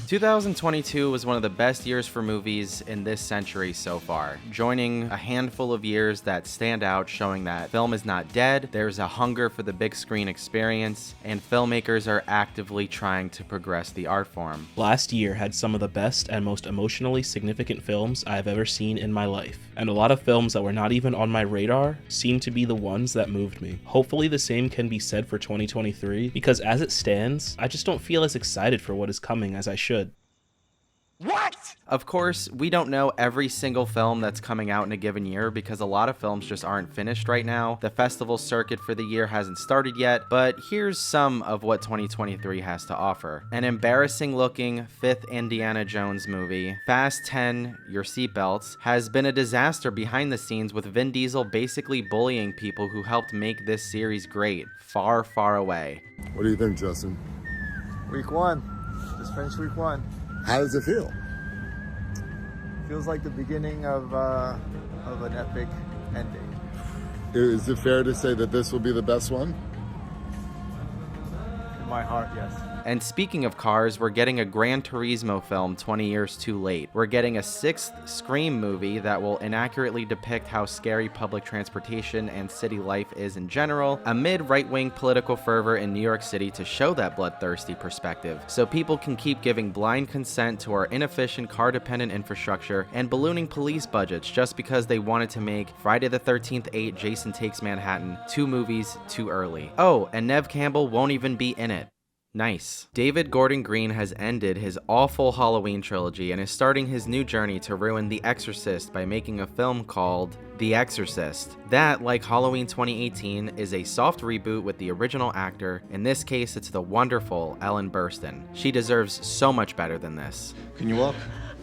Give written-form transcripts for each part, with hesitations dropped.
2022 was one of the best years for movies in this century so far, joining a handful of years that stand out, showing that film is not dead, there's a hunger for the big screen experience, and filmmakers are actively trying to progress the art form. Last year had some of the best and most emotionally significant films I have ever seen in my life, and a lot of films that were not even on my radar seem to be the ones that moved me. Hopefully the same can be said for 2023, because as it stands, I just don't feel as excited for what is coming as I should. What? Of course, we don't know every single film that's coming out in a given year because a lot of films just aren't finished right now. The festival circuit for the year hasn't started yet, but here's some of what 2023 has to offer. An embarrassing looking 5th Indiana Jones movie, Fast 10, Your Seatbelts, has been a disaster behind the scenes with Vin Diesel basically bullying people who helped make this series great, far, far away. What do you think, Justin? Week 1. Just finished week 1. How does it feel? Feels like the beginning of an epic ending. Is it fair to say that this will be the best one? In my heart, yes. And speaking of cars, we're getting a Gran Turismo film 20 years too late. We're getting a 6th Scream movie that will inaccurately depict how scary public transportation and city life is in general, amid right-wing political fervor in New York City to show that bloodthirsty perspective, so people can keep giving blind consent to our inefficient car-dependent infrastructure and ballooning police budgets just because they wanted to make Friday the 13th 8 Jason Takes Manhattan 2 movies too early. Oh, and Neve Campbell won't even be in it. Nice. David Gordon Green has ended his awful Halloween trilogy and is starting his new journey to ruin The Exorcist by making a film called The Exorcist. That, like Halloween 2018, is a soft reboot with the original actor. In this case, it's the wonderful Ellen Burstyn. She deserves so much better than this. Can you walk?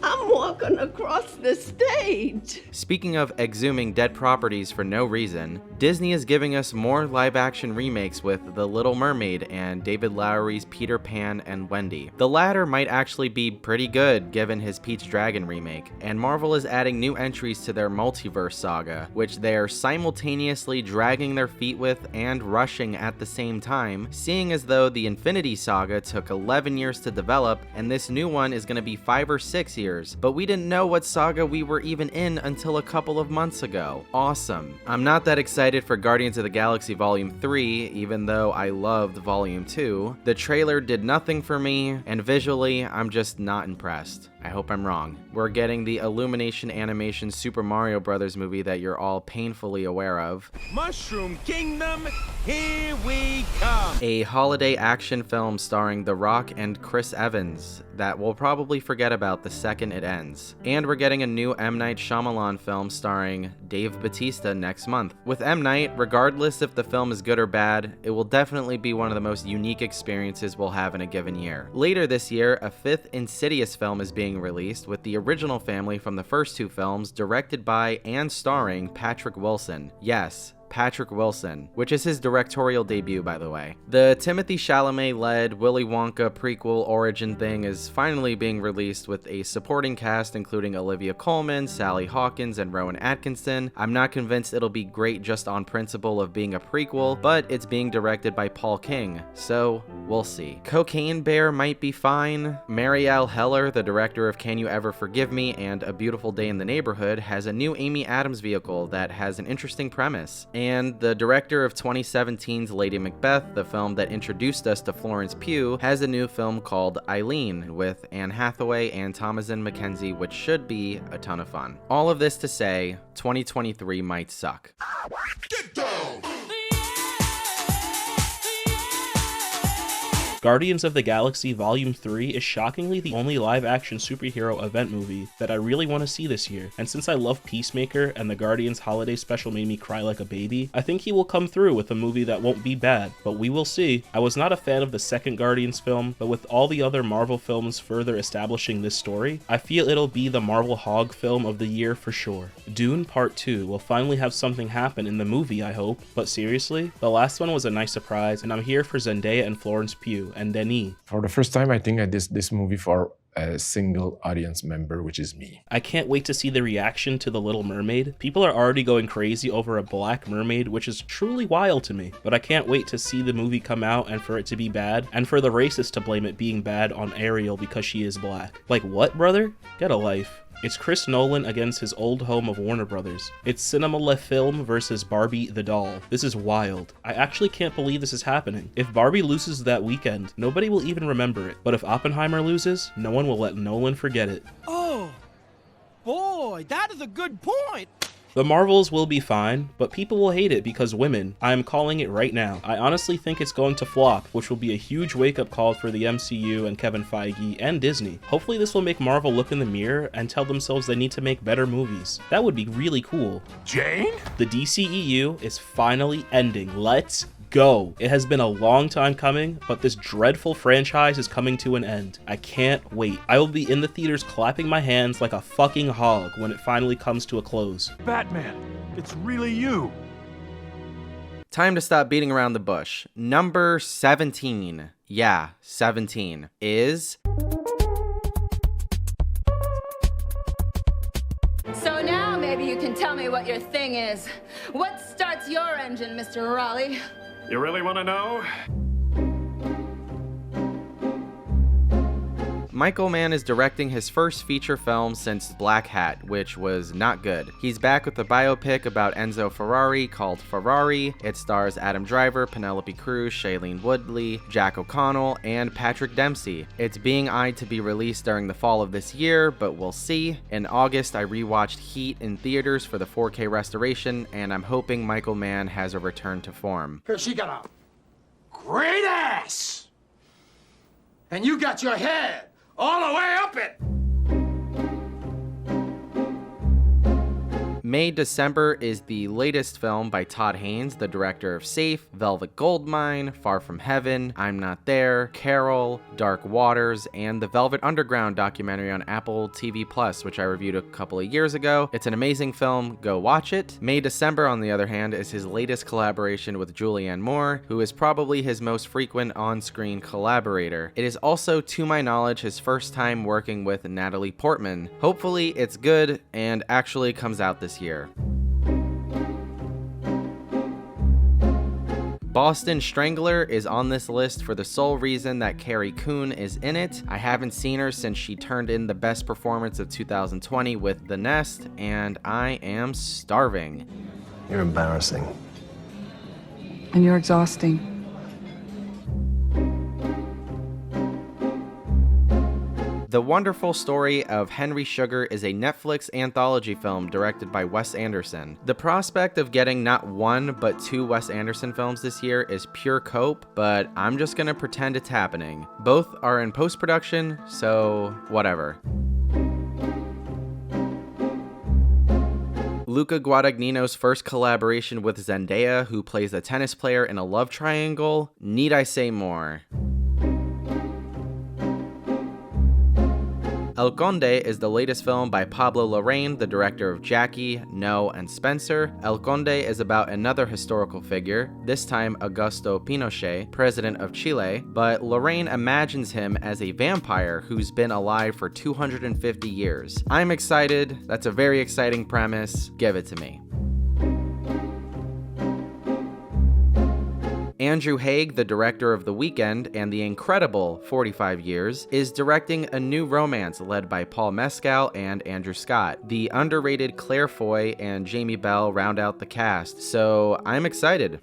I'm walking across the stage. Speaking of exhuming dead properties for no reason, Disney is giving us more live-action remakes with The Little Mermaid and David Lowery's Peter Pan and Wendy. The latter might actually be pretty good given his Pete's Dragon remake, and Marvel is adding new entries to their multiverse saga, which they are simultaneously dragging their feet with and rushing at the same time, seeing as though the Infinity Saga took 11 years to develop, and this new one is going to be 5 or 6 years. But we didn't know what saga we were even in until a couple of months ago. Awesome. I'm not that excited for Guardians of the Galaxy Volume 3, even though I loved Volume 2. The trailer did nothing for me, and visually, I'm just not impressed. I hope I'm wrong. We're getting the Illumination Animation Super Mario Bros. Movie that you're all painfully aware of. Mushroom Kingdom, here we come! A holiday action film starring The Rock and Chris Evans that we'll probably forget about the second it ends. And we're getting a new M. Night Shyamalan film starring Dave Bautista next month. With M. Night, regardless if the film is good or bad, it will definitely be one of the most unique experiences we'll have in a given year. Later this year, a 5th Insidious film is being released with the original family from the first 2 films directed by and starring Patrick Wilson. Yes, Patrick Wilson, which is his directorial debut, by the way. The Timothée Chalamet-led Willy Wonka prequel origin thing is finally being released with a supporting cast including Olivia Colman, Sally Hawkins, and Rowan Atkinson. I'm not convinced it'll be great just on principle of being a prequel, but it's being directed by Paul King, so we'll see. Cocaine Bear might be fine. Marielle Heller, the director of Can You Ever Forgive Me and A Beautiful Day in the Neighborhood, has a new Amy Adams vehicle that has an interesting premise. And the director of 2017's Lady Macbeth, the film that introduced us to Florence Pugh, has a new film called Eileen with Anne Hathaway and Thomasin McKenzie, which should be a ton of fun. All of this to say, 2023 might suck. Get down! Guardians of the Galaxy Volume 3 is shockingly the only live-action superhero event movie that I really want to see this year, and since I love Peacemaker and the Guardians holiday special made me cry like a baby, I think he will come through with a movie that won't be bad, but we will see. I was not a fan of the second Guardians film, but with all the other Marvel films further establishing this story, I feel it'll be the Marvel Hog film of the year for sure. Dune Part 2 will finally have something happen in the movie, I hope, but seriously, the last one was a nice surprise, and I'm here for Zendaya and Florence Pugh, and Denis. For the first time, I think I did this movie for a single audience member, which is me. I can't wait to see the reaction to The Little Mermaid. People are already going crazy over a black mermaid, which is truly wild to me. But I can't wait to see the movie come out and for it to be bad, and for the racists to blame it being bad on Ariel because she is black. Like what, brother? Get a life. It's Chris Nolan against his old home of Warner Brothers. It's Cinema Le Film versus Barbie the doll. This is wild. I actually can't believe this is happening. If Barbie loses that weekend, nobody will even remember it. But if Oppenheimer loses, no one will let Nolan forget it. Oh, boy, that is a good point. The Marvels will be fine, but people will hate it because women. I am calling it right now. I honestly think it's going to flop, which will be a huge wake-up call for the MCU and Kevin Feige and Disney. Hopefully this will make Marvel look in the mirror and tell themselves they need to make better movies. That would be really cool. Jane? The DCEU is finally ending. Let's go. It has been a long time coming, but this dreadful franchise is coming to an end. I can't wait. I will be in the theaters clapping my hands like a fucking hog when it finally comes to a close. Batman, it's really you. Time to stop beating around the bush. Number 17. Yeah, 17 is... So now maybe you can tell me what your thing is. What starts your engine, Mr. Raleigh? You really want to know? Michael Mann is directing his first feature film since Black Hat, which was not good. He's back with a biopic about Enzo Ferrari called Ferrari. It stars Adam Driver, Penelope Cruz, Shailene Woodley, Jack O'Connell, and Patrick Dempsey. It's being eyed to be released during the fall of this year, but we'll see. In August, I rewatched Heat in theaters for the 4K restoration, and I'm hoping Michael Mann has a return to form. She got a great ass! And you got your head all the way up it! May December is the latest film by Todd Haynes, the director of Safe, Velvet Goldmine, Far From Heaven, I'm Not There, Carol, Dark Waters, and the Velvet Underground documentary on Apple TV Plus, which I reviewed a couple of years ago. It's an amazing film, go watch it. May December, on the other hand, is his latest collaboration with Julianne Moore, who is probably his most frequent on-screen collaborator. It is also, to my knowledge, his first time working with Natalie Portman. Hopefully it's good and actually comes out this year. Boston Strangler is on this list for the sole reason that Carrie Coon is in it. I haven't seen her since she turned in the best performance of 2020 with The Nest, and I am starving. You're embarrassing. And you're exhausting. The Wonderful Story of Henry Sugar is a Netflix anthology film directed by Wes Anderson. The prospect of getting not one, but two Wes Anderson films this year is pure cope, but I'm just gonna pretend it's happening. Both are in post-production, so whatever. Luca Guadagnino's first collaboration with Zendaya, who plays a tennis player in a love triangle. Need I say more? El Conde is the latest film by Pablo Larraín, the director of Jackie, No, and Spencer. El Conde is about another historical figure, this time Augusto Pinochet, president of Chile, but Larraín imagines him as a vampire who's been alive for 250 years. I'm excited. That's a very exciting premise. Give it to me. Andrew Haigh, the director of The Weeknd and the incredible 45 Years, is directing a new romance led by Paul Mescal and Andrew Scott. The underrated Claire Foy and Jamie Bell round out the cast, so I'm excited.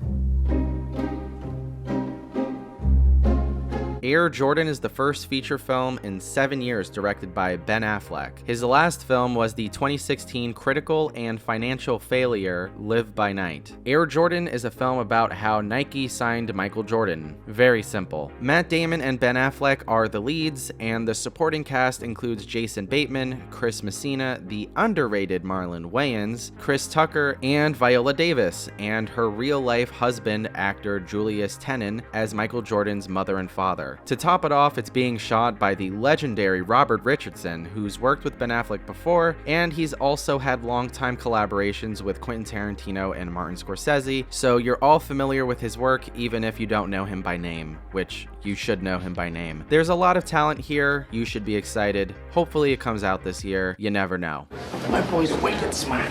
Air Jordan is the first feature film in 7 years directed by Ben Affleck. His last film was the 2016 critical and financial failure Live by Night. Air Jordan is a film about how Nike signed Michael Jordan. Very simple. Matt Damon and Ben Affleck are the leads, and the supporting cast includes Jason Bateman, Chris Messina, the underrated Marlon Wayans, Chris Tucker, and Viola Davis, and her real-life husband, actor Julius Tenen, as Michael Jordan's mother and father. trailer. To top it off, it's being shot by the legendary Robert Richardson, who's worked with Ben Affleck before, and he's also had long-time collaborations with Quentin Tarantino and Martin Scorsese, so you're all familiar with his work even if you don't know him by name, which you should know him by name. There's a lot of talent here. You should be excited. Hopefully it comes out this year. You never know. My boy's wicked smart.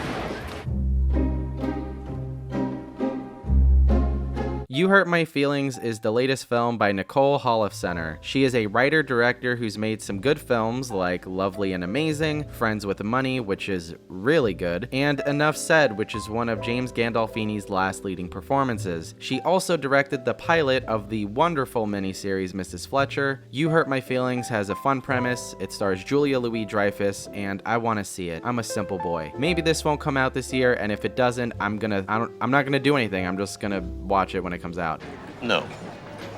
You Hurt My Feelings is the latest film by Nicole Holofcener. She is a writer-director who's made some good films like Lovely and Amazing, Friends with Money, which is really good, and Enough Said, which is one of James Gandolfini's last leading performances. She also directed the pilot of the wonderful miniseries Mrs. Fletcher. You Hurt My Feelings has a fun premise, it stars Julia Louis-Dreyfus, and I want to see it. I'm a simple boy. Maybe this won't come out this year, and if it doesn't, I'm not gonna do anything. I'm just gonna watch it when it comes out. No,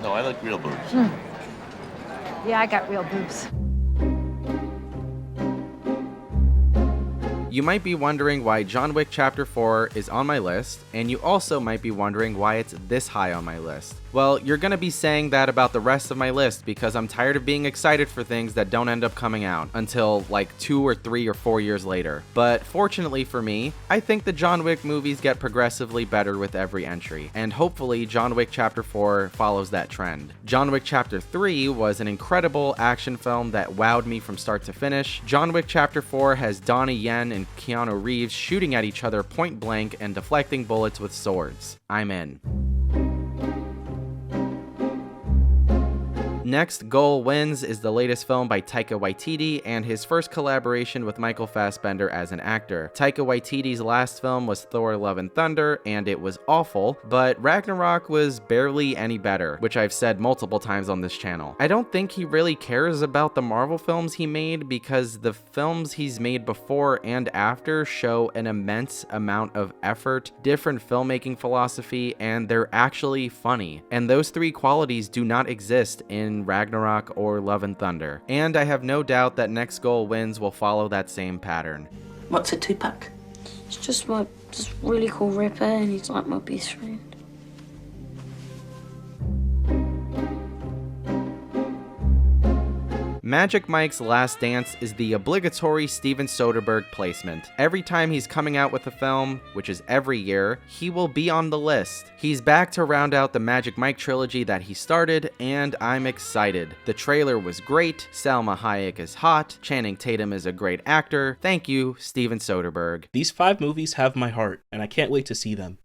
I like real boobs. Yeah, I got real boobs. You might be wondering why John Wick Chapter 4 is on my list, and you also might be wondering why it's this high on my list. Well, you're gonna be saying that about the rest of my list because I'm tired of being excited for things that don't end up coming out until like 2 or 3 or 4 years later. But fortunately for me, I think the John Wick movies get progressively better with every entry, and hopefully John Wick Chapter 4 follows that trend. John Wick Chapter 3 was an incredible action film that wowed me from start to finish. John Wick Chapter 4 has Donnie Yen and Keanu Reeves shooting at each other point blank and deflecting bullets with swords. I'm in. Next, Goal Wins is the latest film by Taika Waititi and his first collaboration with Michael Fassbender as an actor. Taika Waititi's last film was Thor: Love and Thunder, and it was awful, but Ragnarok was barely any better, which I've said multiple times on this channel. I don't think he really cares about the Marvel films he made because the films he's made before and after show an immense amount of effort, different filmmaking philosophy, and they're actually funny. And those three qualities do not exist in Ragnarok or Love and Thunder. And I have no doubt that Next Goal Wins will follow that same pattern. What's a 2-pack? It's just my really cool ripper, and he's like my best friend. Magic Mike's Last Dance is the obligatory Steven Soderbergh placement. Every time he's coming out with a film, which is every year, he will be on the list. He's back to round out the Magic Mike trilogy that he started, and I'm excited. The trailer was great, Salma Hayek is hot, Channing Tatum is a great actor. Thank you, Steven Soderbergh. These 5 movies have my heart, and I can't wait to see them.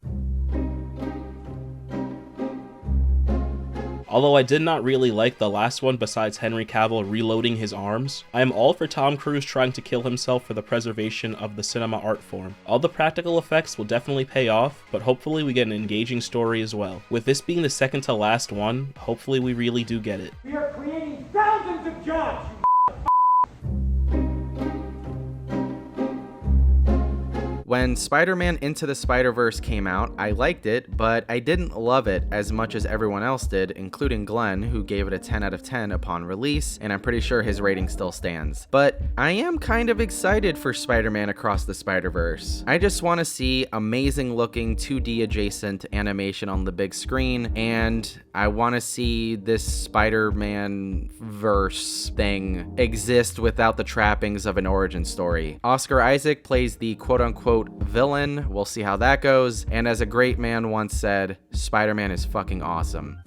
Although I did not really like the last one besides Henry Cavill reloading his arms, I am all for Tom Cruise trying to kill himself for the preservation of the cinema art form. All the practical effects will definitely pay off, but hopefully we get an engaging story as well. With this being the second to last one, hopefully we really do get it. We are creating thousands of jobs, When Spider-Man Into the Spider-Verse came out, I liked it, but I didn't love it as much as everyone else did, including Glenn, who gave it a 10 out of 10 upon release, and I'm pretty sure his rating still stands. But I am kind of excited for Spider-Man Across the Spider-Verse. I just want to see amazing looking 2D adjacent animation on the big screen, and I want to see this Spider-Man verse thing exist without the trappings of an origin story. Oscar Isaac plays the quote-unquote villain. We'll see how that goes. And as a great man once said, Spider-Man is fucking awesome.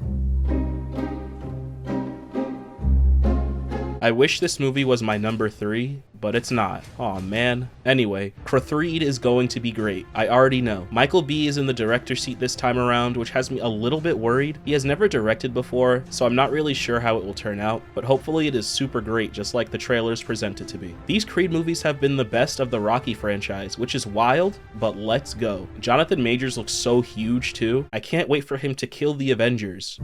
I wish this movie was my number 3, but it's not. Aw man. Anyway, Crothreed is going to be great. I already know. Michael B is in the director's seat this time around, which has me a little bit worried. He has never directed before, so I'm not really sure how it will turn out, but hopefully it is super great, just like the trailers present it to be. These Creed movies have been the best of the Rocky franchise, which is wild, but let's go. Jonathan Majors looks so huge too. I can't wait for him to kill the Avengers.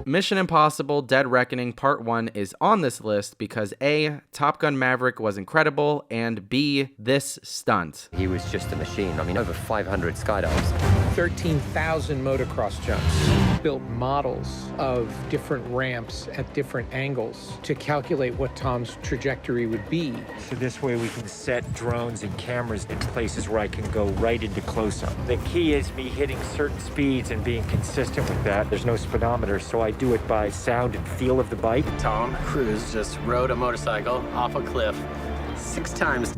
Mission Impossible Dead Reckoning Part 1 is on this list because A, Top Gun Maverick was incredible, and B, this stunt. He was just a machine. I mean, over 500 skydives. 13,000 motocross jumps, built models of different ramps at different angles to calculate what Tom's trajectory would be. So this way we can set drones and cameras in places where I can go right into close-up. The key is me hitting certain speeds and being consistent with that. There's no speedometer, so I do it by sound and feel of the bike. Tom Cruise just rode a motorcycle off a cliff 6 times.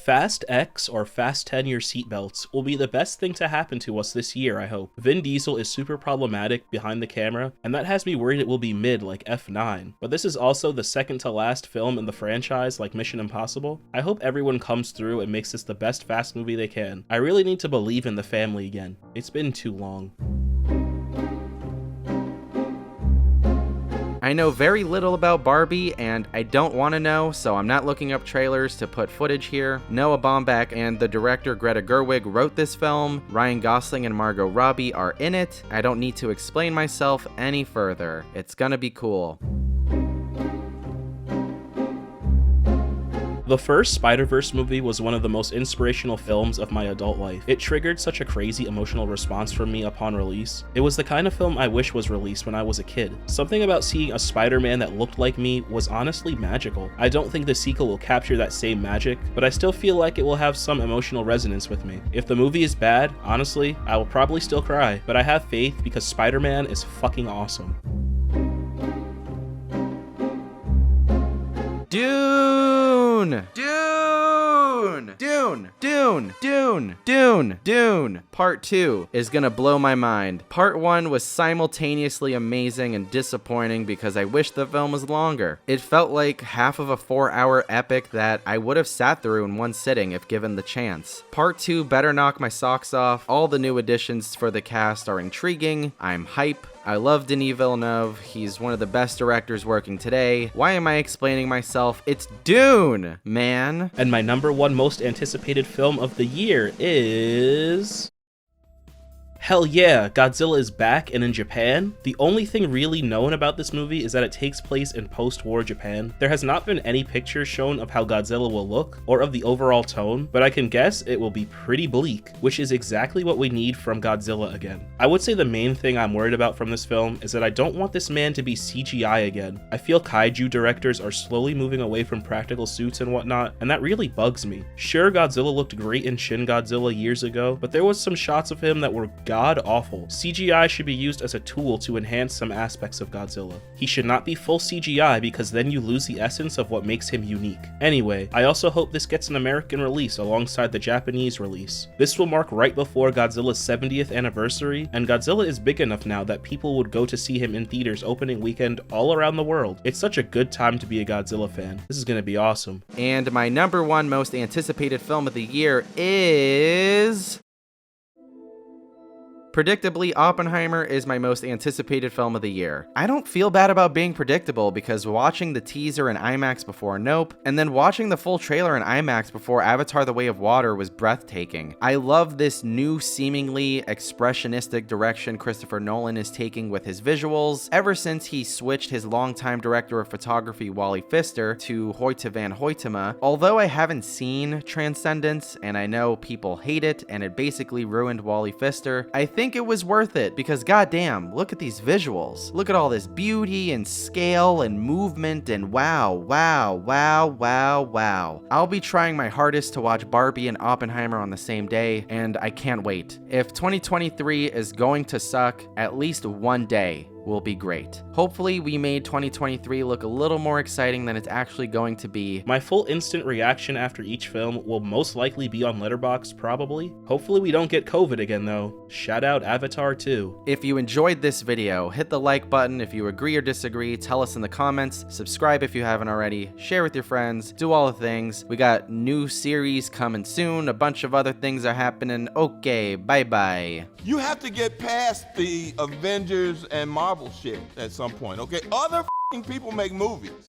Fast X or Fast 10 your seatbelts will be the best thing to happen to us this year, I hope. Vin Diesel is super problematic behind the camera, and that has me worried it will be mid like F9. But this is also the second to last film in the franchise like Mission Impossible. I hope everyone comes through and makes this the best Fast movie they can. I really need to believe in the family again. It's been too long. I know very little about Barbie, and I don't want to know, so I'm not looking up trailers to put footage here. Noah Baumbach and the director Greta Gerwig wrote this film. Ryan Gosling and Margot Robbie are in it. I don't need to explain myself any further. It's gonna be cool. The first Spider-Verse movie was one of the most inspirational films of my adult life. It triggered such a crazy emotional response from me upon release. It was the kind of film I wish was released when I was a kid. Something about seeing a Spider-Man that looked like me was honestly magical. I don't think the sequel will capture that same magic, but I still feel like it will have some emotional resonance with me. If the movie is bad, honestly, I will probably still cry, but I have faith because Spider-Man is fucking awesome. Dune! Dune! Dune! Dune! Dune! Dune! Dune! Part 2 is gonna blow my mind. Part 1 was simultaneously amazing and disappointing because I wish the film was longer. It felt like half of a 4-hour epic that I would have sat through in one sitting if given the chance. Part 2 better knock my socks off. All the new additions for the cast are intriguing. I'm hype. I love Denis Villeneuve. He's one of the best directors working today. Why am I explaining myself? It's Dune, man. And my #1 most anticipated film of the year is... Hell yeah, Godzilla is back and in Japan. The only thing really known about this movie is that it takes place in post-war Japan. There has not been any pictures shown of how Godzilla will look or of the overall tone, but I can guess it will be pretty bleak, which is exactly what we need from Godzilla again. I would say the main thing I'm worried about from this film is that I don't want this man to be CGI again. I feel kaiju directors are slowly moving away from practical suits and whatnot, and that really bugs me. Sure, Godzilla looked great in Shin Godzilla years ago, but there was some shots of him that were god-awful. CGI should be used as a tool to enhance some aspects of Godzilla. He should not be full CGI because then you lose the essence of what makes him unique. Anyway, I also hope this gets an American release alongside the Japanese release. This will mark right before Godzilla's 70th anniversary, and Godzilla is big enough now that people would go to see him in theaters opening weekend all around the world. It's such a good time to be a Godzilla fan. This is gonna be awesome. And my #1 most anticipated film of the year is... Predictably, Oppenheimer is my most anticipated film of the year. I don't feel bad about being predictable because watching the teaser in IMAX before Nope, and then watching the full trailer in IMAX before Avatar: The Way of Water was breathtaking. I love this new, seemingly expressionistic direction Christopher Nolan is taking with his visuals. Ever since he switched his longtime director of photography Wally Pfister to Hoyte van Hoytema, although I haven't seen Transcendence, and I know people hate it, and it basically ruined Wally Pfister, I think it was worth it because goddamn, look at these visuals. Look at all this beauty and scale and movement and wow, wow, wow, wow, wow. I'll be trying my hardest to watch Barbie and Oppenheimer on the same day, and I can't wait. If 2023 is going to suck, at least one day will be great. Hopefully we made 2023 look a little more exciting than it's actually going to be. My full instant reaction after each film will most likely be on Letterboxd, probably. Hopefully we don't get COVID again though. Shout out Avatar 2. If you enjoyed this video, hit the like button. If you agree or disagree, tell us in the comments. Subscribe if you haven't already. Share with your friends. Do all the things. We got new series coming soon. A bunch of other things are happening. Okay, bye-bye. You have to get past the Avengers and Marvel shit at some point, okay? Other people make movies.